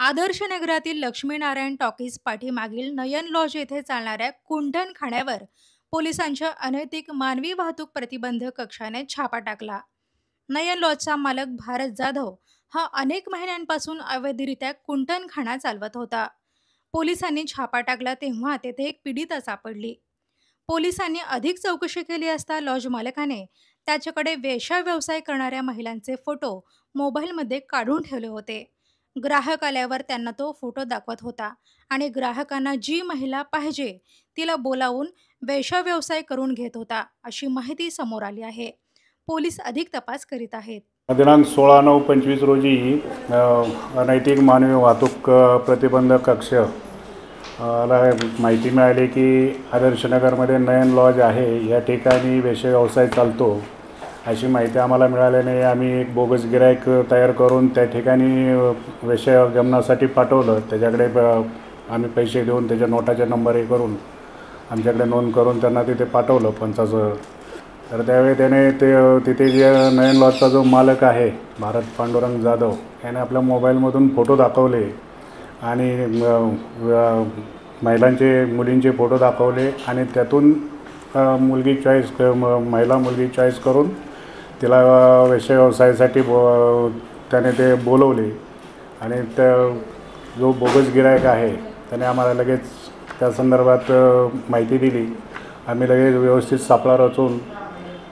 आदर्श नगरातील लक्ष्मीनारायण टॉकीज पाठीमागील नयन लॉज येथे चालणाऱ्या कुंठण खाण्यावर पोलिसांच्या अनैतिक मानवी वाहतूक प्रतिबंधक कक्षाने छापा टाकला। नयन लॉजचा मालक भारत जाधव हा अनेक महिन्यांपासून अवैधरित्या कुंठण खाणा चालवत होता। पोलिसांनी छापा टाकला तेव्हा तेथे एक पीडिता सापडली। पोलिसांनी अधिक चौकशी केली असता लॉज मालकाने त्याच्याकडे वेश्या व्यवसाय करणाऱ्या महिलांचे फोटो मोबाईलमध्ये काढून ठेवले होते। ग्राहक आल्यावर त्यांना तो फोटो दाखवत होता आणि ग्राहकांना जी महिला पाहिजे तिला बोलावून वेश्या व्यवसाय करून घेत होता, अशी माहिती समोर आली आहे। पोलीस अधिक तपास करीत आहेत। दिनांक 16/9/25 रोजी अनैतिक मानवी वाहतूक प्रतिबंधक कक्ष ला माहिती मिळाली की आदर्शनगरमध्ये नयन लॉज आहे, या ठिकाणी वेश्या व्यवसाय चालतो अशी माहिती आम्हाला मिळाल्याने आम्ही एक बोगस गिराईक तयार करून त्या ठिकाणी वेश्या गमनासाठी पाठवलं। त्याच्याकडे आम्ही पैसे देऊन त्याच्या नोटाचे नंबर हे करून आमच्याकडे नोंद करून त्यांना तिथे पाठवलं 50,000। तर त्यावेळी त्याने तिथे जे नयन लॉजचा जो मालक आहे भारत पांडुरंग जाधव याने आपल्या मोबाईलमधून फोटो दाखवले आणि मुलींचे फोटो दाखवले आणि त्यातून मुलगी चॉईस करून तिला वेश्या व्यवसायासाठी त्याने ते बोलवले आणि जो बोगस गिरायक आहे त्याने आम्हाला लगेच त्या संदर्भात माहिती दिली। आम्ही लगेच व्यवस्थित सापळा रचून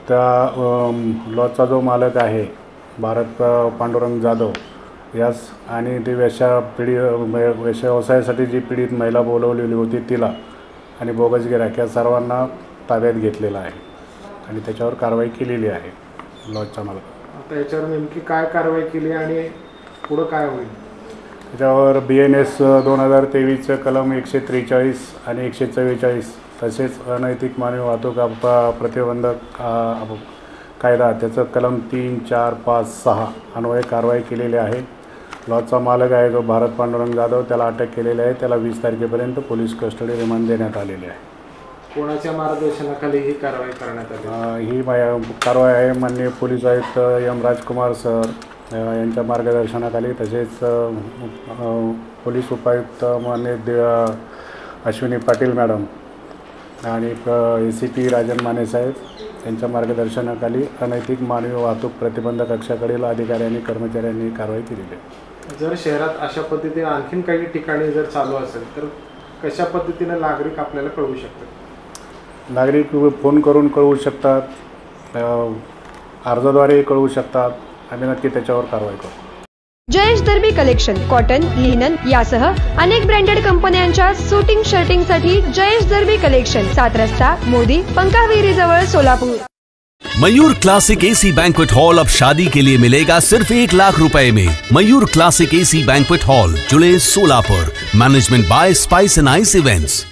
त्या लॉजचा जो मालक आहे भारत पांडुरंग जाधव यास आणि ती वेश्या व्यवसायासाठी जी पीडित महिला बोलवलेली होती तिला आणि बोगस गिरायक या सर्वांना ताब्यात घेतलेला आहे आणि त्याच्यावर कारवाई केलेली आहे। लॉजचा मालक आता याच्यावर नेमकी काय कारवाई केली आणि पुढे काय होईल? त्याच्यावर BNS 2023 कलम 143 आणि 144 तसेच अनैतिक मानवी वाहतूक प्रतिबंधक कायदा त्याचं कलम 3, 4, 5, 6 अन्वये कारवाई केलेली आहे। लॉजचा मालक आहे जो भारत पांडुरंग जाधव त्याला अटक केलेली आहे। त्याला 20 तारखेपर्यंत पोलीस कस्टडी रिमांड देण्यात आलेली आहे। कोणाच्या मार्गदर्शनाखाली ही कारवाई करण्यात आली? ही कारवाई आहे माननीय पोलीस आयुक्त M. राजकुमार सर यांच्या मार्गदर्शनाखाली, तसेच पोलीस उपायुक्त माननीय अश्विनी पाटील मॅडम आणि ACP राजन माने साहेब यांच्या मार्गदर्शनाखाली अनैतिक मानवी वाहतूक प्रतिबंधक कक्षाकडील अधिकारी आणि कर्मचाऱ्यांनी कारवाई केलेली आहे। जर शहरात अशा पद्धतीने आणखीन काही ठिकाणी जर चालू असेल तर कशा पद्धतीने नागरिक आपल्याला कळवू शकतात? नागरिक फोन करून कळवू शकतात, अर्जाद्वारे कळवू शकतात। आम्ही नक्की त्याच्यावर कारवाई करू। जयेश दर्बी कलेक्शन कॉटन, लिनन यासह अनेक ब्रँडेड कंपन्यांच्या शूटिंग शर्टिंगसाठी जयेश दर्बी कलेक्शन, 7 रस्ता मोदी पंकाविरी जवळ Solapur. Mayur classic AC banquet hall अब शादी के लिए मिलेगा सिर्फ 1 लाख रुपए में। Mayur classic AC banquet hall, July Solapur. Management by spice end ice events.